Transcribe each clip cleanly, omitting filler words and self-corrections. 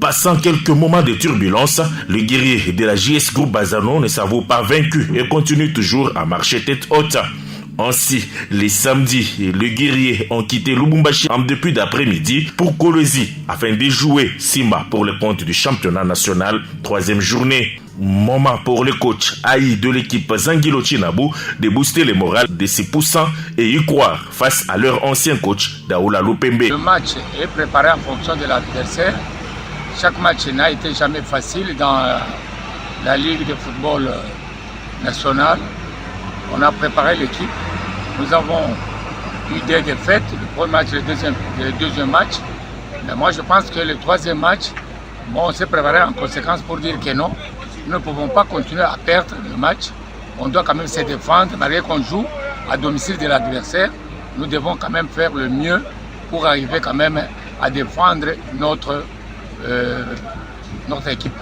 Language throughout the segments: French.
Passant quelques moments de turbulence, le guerrier de la JS Groupe Bazano ne s'avoue pas vaincu et continue toujours à marcher tête haute. Ainsi, les samedis, les guerriers ont quitté Lubumbashi en début d'après-midi pour Kolwezi afin de jouer Simba pour le compte du championnat national, 3e journée. Moment pour le coach Aïe de l'équipe Zangilo Chinabou de booster le moral de ses poussants et y croire face à leur ancien coach Daoula Lupembe. Le match est préparé en fonction de l'adversaire. Chaque match n'a été jamais facile dans la Ligue de football nationale. On a préparé l'équipe. Nous avons eu des défaites, le premier match, le deuxième match. Mais moi, je pense que le troisième match, on s'est préparé en conséquence pour dire que non, nous ne pouvons pas continuer à perdre le match. On doit quand même se défendre, malgré qu'on joue à domicile de l'adversaire. Nous devons quand même faire le mieux pour arriver quand même à défendre notre équipe,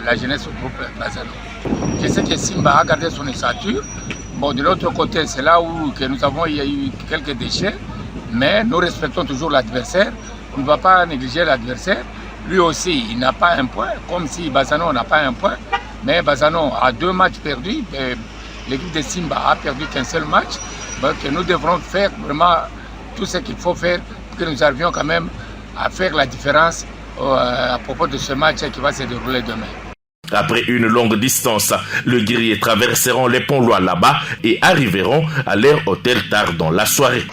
la jeunesse au groupe Bazano. Je sais que Simba a gardé son ossature. Bon, de l'autre côté, c'est là où il y a eu quelques déchets, mais nous respectons toujours l'adversaire. On ne va pas négliger l'adversaire. Lui aussi, il n'a pas un point, comme si Bazano n'a pas un point. Mais Bazano a 2 matchs perdus. L'équipe de Simba a perdu qu'un seul match. Donc nous devrons faire vraiment tout ce qu'il faut faire pour que nous arrivions quand même à faire la différence à propos de ce match qui va se dérouler demain. Après une longue distance, les guerriers traverseront les ponts lois là-bas et arriveront à leur hôtel tard dans la soirée.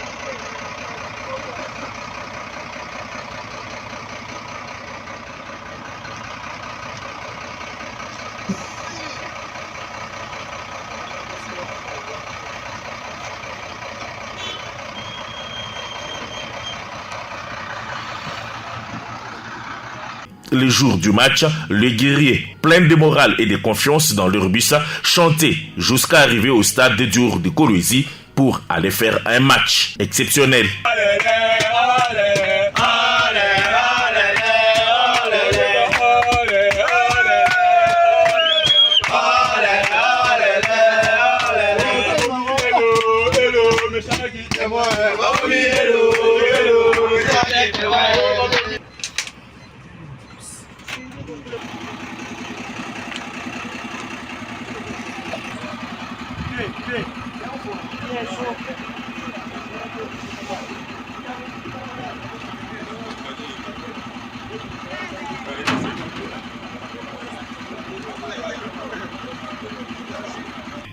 Les jours du match, les guerriers, pleins de morale et de confiance dans leur bus, chantaient jusqu'à arriver au stade de Diour de Kolwezi pour aller faire un match exceptionnel.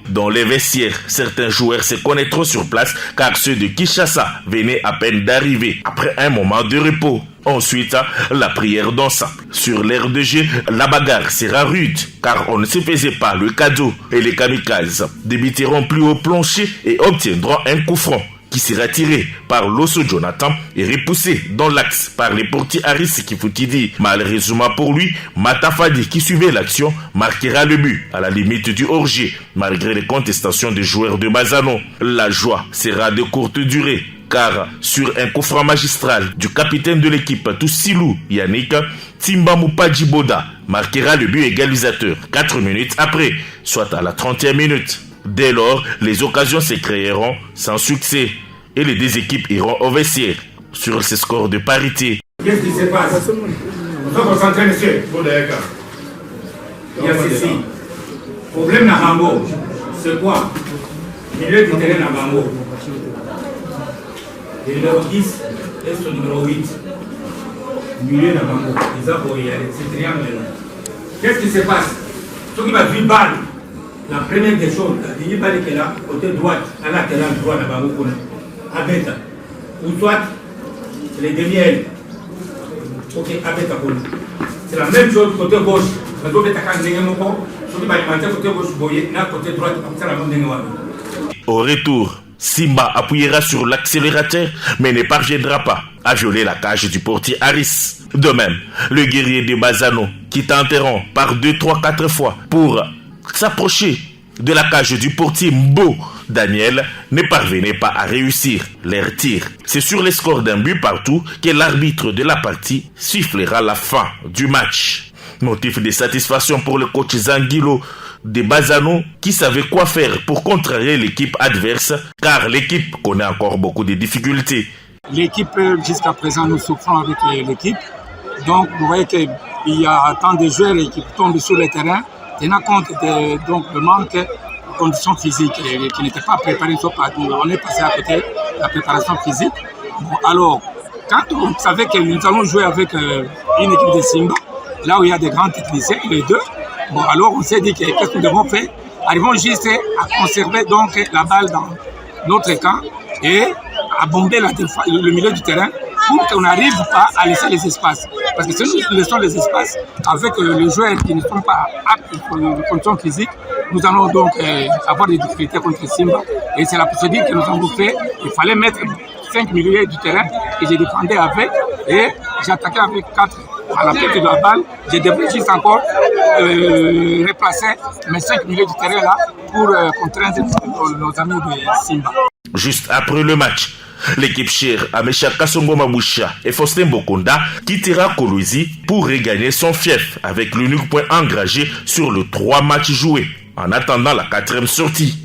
Dans les vestiaires, certains joueurs se connaîtront sur place car ceux de Kinshasa venaient à peine d'arriver après un moment de repos. Ensuite, la prière d'ensemble. Sur l'aire de jeu, la bagarre sera rude car on ne se faisait pas le cadeau et les kamikazes débuteront plus au plancher et obtiendront un coup franc qui sera tiré par l'Osso Jonathan et repoussé dans l'axe par les portiers Aris Kifutidi. Malheureusement pour lui, Matafadi qui suivait l'action marquera le but à la limite du hors-jeu. Malgré les contestations des joueurs de Bazano, la joie sera de courte durée car sur un coup franc magistral du capitaine de l'équipe Toussilou Yannick, Timba Mupajiboda marquera le but égalisateur 4 minutes après, soit à la 30e minute. Dès lors, les occasions se créeront sans succès et les deux équipes iront au vestiaire sur ce score de parité. Qu'est-ce qui se passe? On va concentrer, monsieur. Il y a ceci. Problème à Rambo, c'est quoi? Milieu du terrain à Rambo. Le numéro 10 et son numéro 8. Milieu à Rambo. C'est triangle. Qu'est-ce qui se passe? Ce qui va faire balle. La première des choses, la dernière balle qui est là, côté droite, à latéral droit, là-bas, à bêta. Ou soit, les demi-ailes. Ok, à bêta. C'est la même chose côté gauche. Au retour, Simba appuiera sur l'accélérateur, mais ne parviendra pas à violer la cage du portier Aris. De même, le guerrier de Bazano, qui tenteront par 2, 3, 4 fois pour s'approcher de la cage du portier Mbo Daniel, ne parvenait pas à réussir leur tir. C'est sur les scores d'un but partout que l'arbitre de la partie sifflera la fin du match. Motif de satisfaction pour le coach Zangilo de Bazano qui savait quoi faire pour contrarier l'équipe adverse car l'équipe connaît encore beaucoup de difficultés. L'équipe, jusqu'à présent, nous souffrons avec l'équipe. Donc, vous voyez que il y a tant de joueurs qui tombent sur le terrain, tenant compte donc, le manque de conditions physiques qui n'étaient pas préparées. On est passé à côté de la préparation physique. Bon, alors, quand on savait que nous allons jouer avec une équipe de Simba, là où il y a des grands techniciens, les deux, bon, alors on s'est dit qu'est-ce que nous devons faire? Arrivons juste à conserver donc la balle dans notre camp et à bomber le milieu du terrain pour qu'on n'arrive pas à laisser les espaces. Parce que si nous laissons les espaces avec les joueurs qui ne sont pas aptes pour les conditions physiques, nous allons donc avoir des difficultés contre Simba. Et c'est la procédure que nous avons fait. Il fallait mettre 5 milieux du terrain que j'ai défendu avec et j'attaquais avec 4 à la tête de la balle. J'ai devrais juste encore replacer mes 5 milieux du terrain là pour contraindre nos amis de Simba. Juste après le match, l'équipe chère Amecha Kasongo Maboucha et Faustin Bokonda quittera Kolwezi pour regagner son fief avec l'unique point engagé sur les 3 matchs joués en attendant la 4e sortie.